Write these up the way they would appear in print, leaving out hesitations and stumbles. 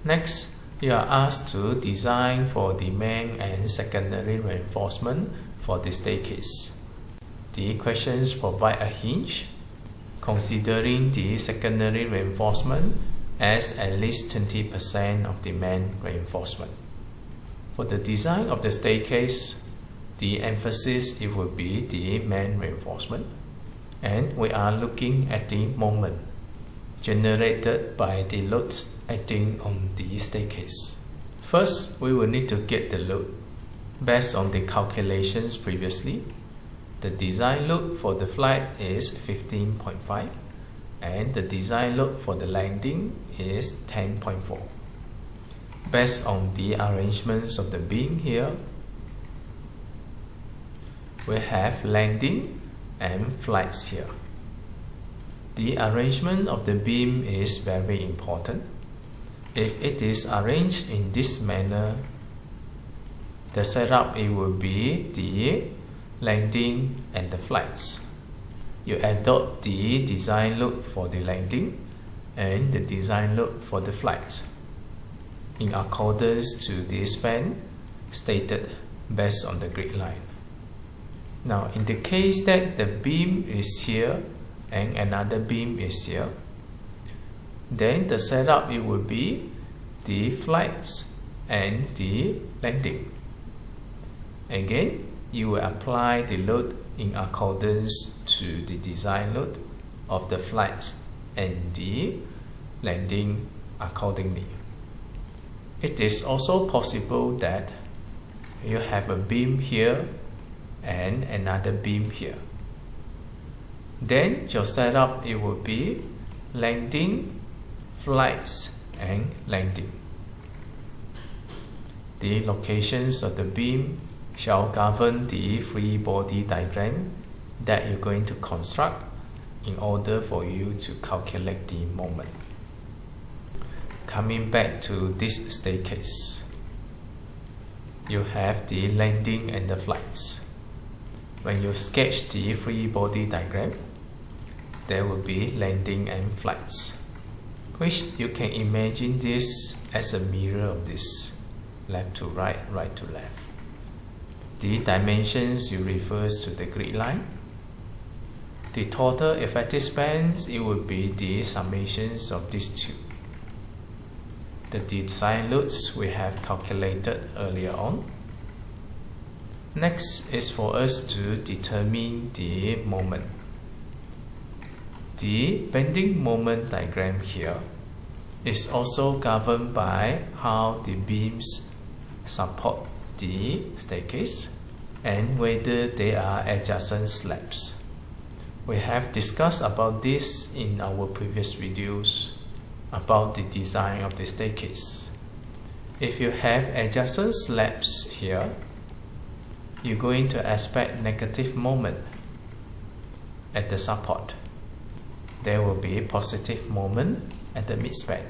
Next, you are asked to design for the main and secondary reinforcement for the staircase. The questions provide a hinge, considering the secondary reinforcement as at least 20% of the main reinforcement. For the design of the staircase, the emphasis it will be the main reinforcement, and we are looking at the moment generated by the loads acting on the staircase. First, we will need to get the load. Based on the calculations previously, the design load for the flight is 15.5 and the design load for the landing is 10.4. Based on the arrangements of the beam here, we have landing and flights here. The arrangement of the beam is very important. If it is arranged in this manner, the setup it will be the landing and the flights. You adopt the design load for the landing and the design load for the flights in accordance to the span stated based on the grid line. Now, in the case that the beam is here and another beam is here, then the setup it will be the flights and the landing. Again, you will apply the load in accordance to the design load of the flights and the landing accordingly. It is also possible that you have a beam here and another beam here. Then your setup it will be landing, flights and landing. The locations of the beam shall govern the free body diagram that you're going to construct in order for you to calculate the moment. Coming back to this staircase, you have the landing and the flights. When you sketch the free body diagram, there will be landing and flights, which you can imagine this as a mirror of this, left to right, right to left. The dimensions you refers to the grid line. The total effective spans, it will be the summations of these two. The design loads we have calculated earlier on. Next is for us to determine the moment. The bending moment diagram here is also governed by how the beams support the staircase and whether they are adjacent slabs. We have discussed about this in our previous videos about the design of the staircase. If you have adjacent slabs here, you're going to expect negative moment at the support. There will be positive moment at the midspan.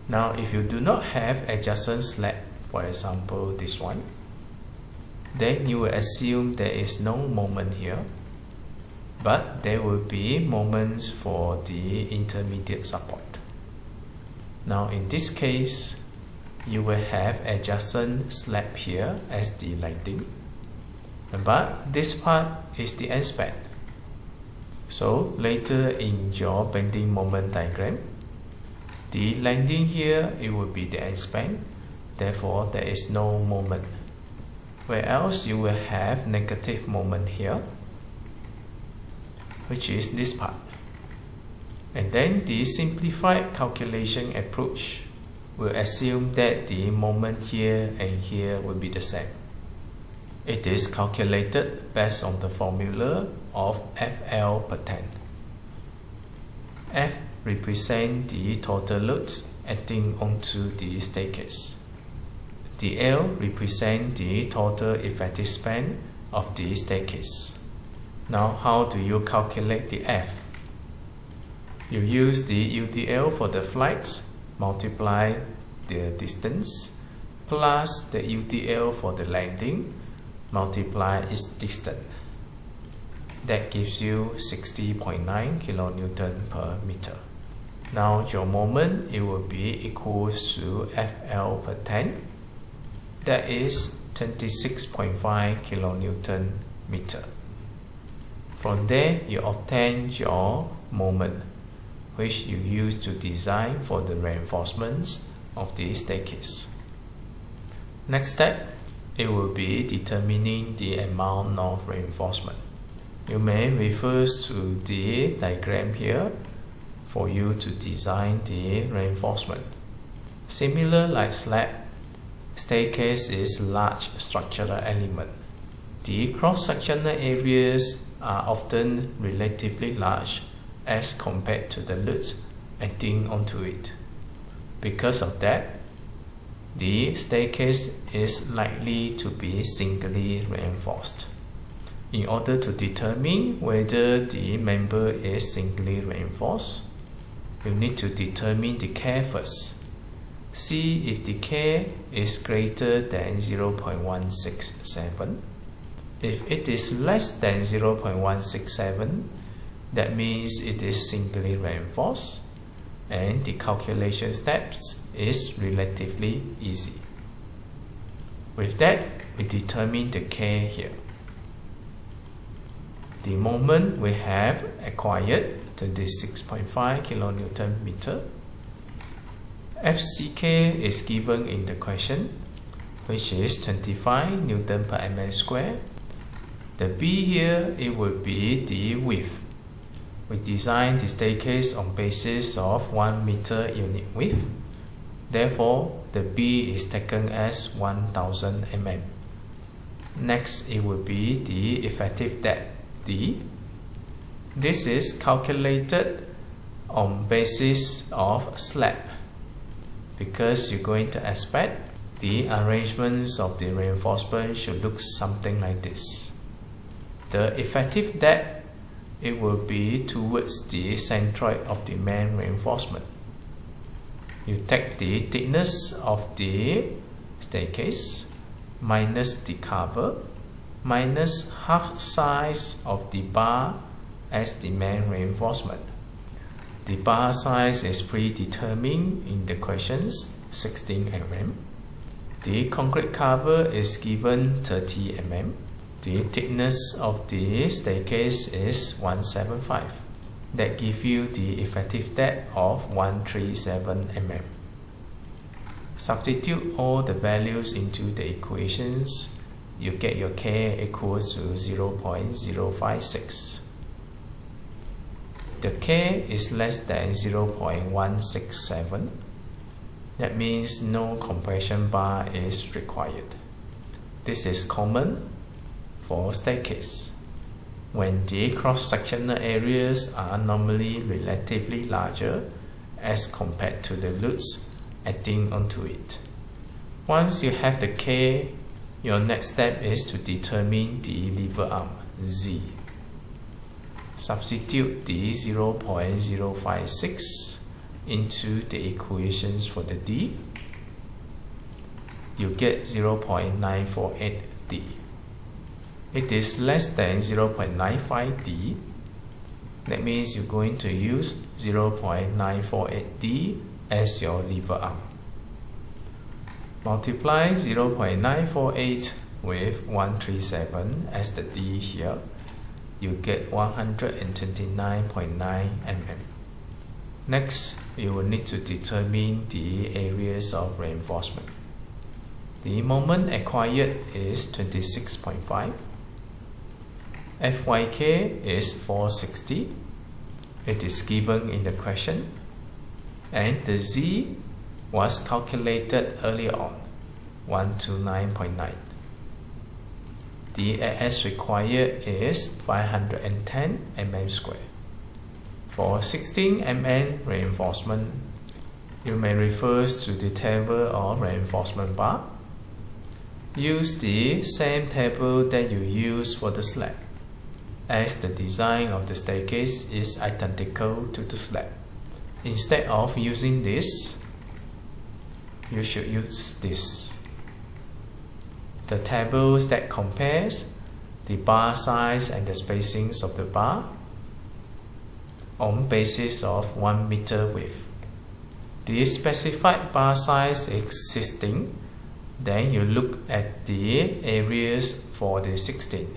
Now, if you do not have adjacent slab, for example this one, then you will assume there is no moment here, but there will be moments for the intermediate support. Now, in this case, you will have adjacent slab here as the landing, but this part is the end span. So later in your bending moment diagram, the landing here it will be the end span, therefore there is no moment. Where else you will have negative moment here, which is this part. And then the simplified calculation approach will assume that the moment here and here will be the same. It is calculated based on the formula of FL per 10. F represents the total loads acting onto the staircase. The L represents the total effective span of the staircase. Now, how do you calculate the F? You use the UDL for the flights, multiply the distance, plus the UDL for the landing, multiply its distance. That gives you 60.9 kN per meter. Now your moment, it will be equals to FL per 10. That is 26.5 kilonewton meter. From there, you obtain your moment, which you use to design for the reinforcements of the staircase. Next step, it will be determining the amount of reinforcement. You may refer to the diagram here for you to design the reinforcement. Similar like slab, staircase is large structural element. The cross-sectional areas are often relatively large as compared to the lutes acting onto it. Because of that, the staircase is likely to be singly reinforced. In order to determine whether the member is singly reinforced, you need to determine the K first. See if the K is greater than 0.167. If it is less than 0.167, that means it is singly reinforced, and the calculation steps is relatively easy. With that, we determine the K here. The moment we have acquired 26.5 kilonewton meter. FCK is given in the question, which is 25 Newton per mm square. The B here, it will be the width. We design the staircase on basis of 1 meter unit width. Therefore, the B is taken as 1000 mm. Next, it will be the effective depth, D. This is calculated on basis of slab, because you're going to expect the arrangements of the reinforcement should look something like this. The effective depth, it will be towards the centroid of the main reinforcement. You take the thickness of the staircase minus the cover minus half size of the bar as the main reinforcement. The bar size is predetermined in the questions, 16 mm. The concrete cover is given 30 mm. The thickness of the staircase is 175. That gives you the effective depth of 137 mm. Substitute all the values into the equations. You get your K equals to 0.056. The K is less than 0.167. That means no compression bar is required. This is common for staircase, when the cross-sectional areas are normally relatively larger as compared to the lutes acting onto it. Once you have the K, your next step is to determine the lever arm, Z. Substitute the 0.056 into the equations for the D. You get 0.948 D. It is less than 0.95 D. That means you're going to use 0.948 D as your lever arm. Multiply 0.948 with 137 as the D here. You get 129.9 mm. Next, you will need to determine the areas of reinforcement. The moment acquired is 26.5. FYK is 460. It is given in the question. And the Z was calculated earlier on, 129.9. The AS required is 510 mm square. For 16 mm reinforcement, you may refer to the table of reinforcement bar. Use the same table that you use for the slab, as the design of the staircase is identical to the slab. Instead of using this, you should use this. The tables that compares the bar size and the spacings of the bar. on basis of 1 meter width. The specified bar size existing, then you look at the areas for the 16.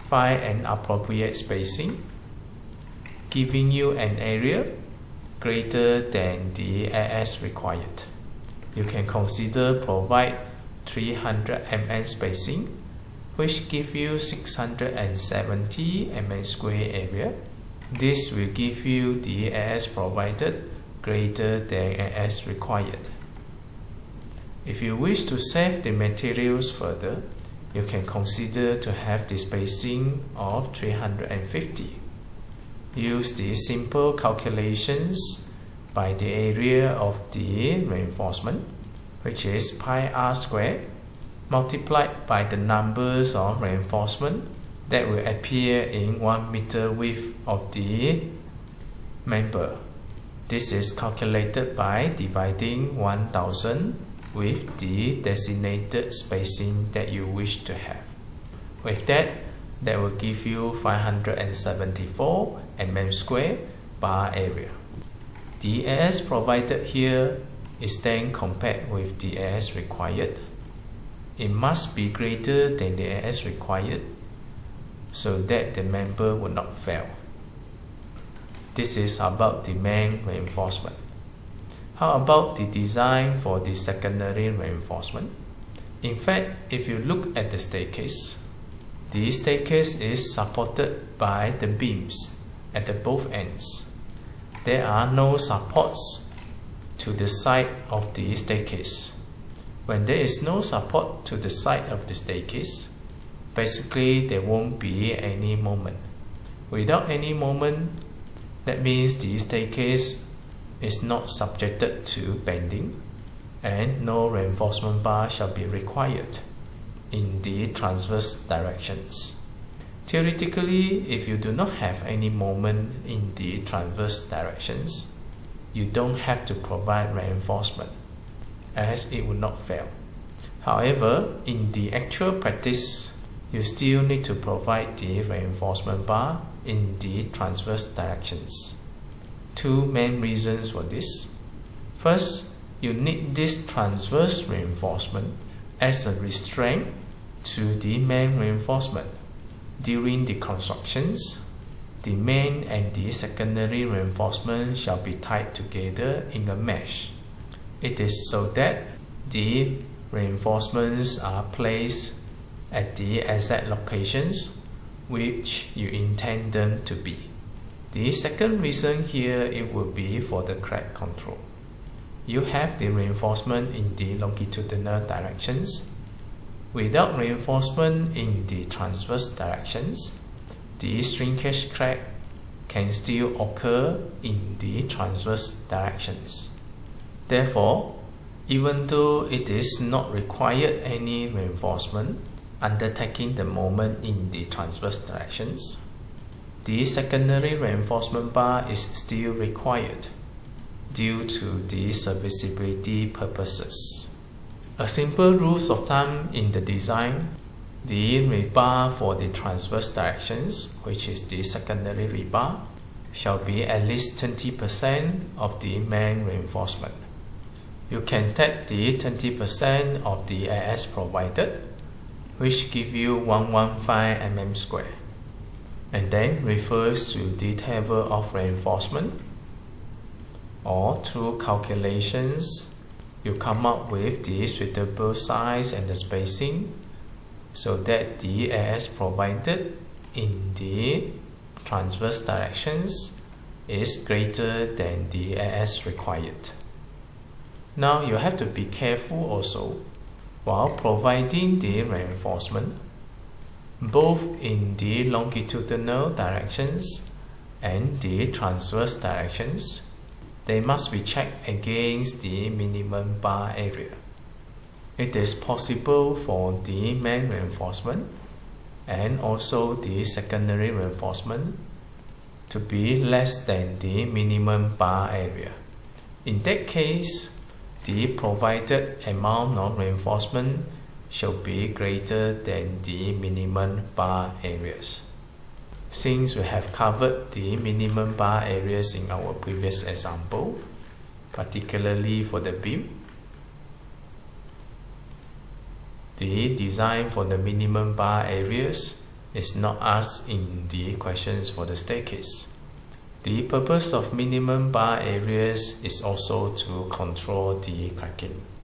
Find an appropriate spacing, giving you an area greater than the AS required. You can consider provide 300 mm spacing, which give you 670 mm square area. This will give you the AS provided greater than AS required. If you wish to save the materials further, you can consider to have the spacing of 350. Use the simple calculations by the area of the reinforcement, which is pi r squared, multiplied by the numbers of reinforcement that will appear in 1 meter width of the member. This is calculated by dividing 1000 with the designated spacing that you wish to have. With that will give you 574 mm square bar area. The AS provided here is then compared with the AS required. It must be greater than the AS required so that the member will not fail. This is about the main reinforcement. How about the design for the secondary reinforcement? In fact, if you look at the staircase is supported by the beams at the both ends. There are no supports to the side of the staircase. When there is no support to the side of the staircase, basically there won't be any moment. Without any moment, that means the staircase is not subjected to bending, and no reinforcement bar shall be required in the transverse directions. Theoretically, if you do not have any moment in the transverse directions, you don't have to provide reinforcement, as it would not fail. However, in the actual practice, you still need to provide the reinforcement bar in the transverse directions. Two main reasons for this. First, you need this transverse reinforcement as a restraint to the main reinforcement. During the constructions, the main and the secondary reinforcement shall be tied together in a mesh. It is so that the reinforcements are placed at the exact locations which you intend them to be. The second reason here, it will be for the crack control. You have the reinforcement in the longitudinal directions. Without reinforcement in the transverse directions, the shrinkage crack can still occur in the transverse directions. Therefore, even though it is not required any reinforcement undertaking the moment in the transverse directions, the secondary reinforcement bar is still required due to the serviceability purposes. A simple rule of thumb in the design, the rebar for the transverse directions, which is the secondary rebar, shall be at least 20% of the main reinforcement. You can take the 20% of the AS provided, which give you 115 mm square, and then refers to the table of reinforcement, or through calculations you come up with the suitable size and the spacing so that the AS provided in the transverse directions is greater than the AS required. Now you have to be careful also while providing the reinforcement, both in the longitudinal directions and the transverse directions. They must be checked against the minimum bar area. It is possible for the main reinforcement and also the secondary reinforcement to be less than the minimum bar area. In that case, the provided amount of reinforcement shall be greater than the minimum bar areas. Since we have covered the minimum bar areas in our previous example, particularly for the beam, the design for the minimum bar areas is not asked in the questions for the staircase. The purpose of minimum bar areas is also to control the cracking.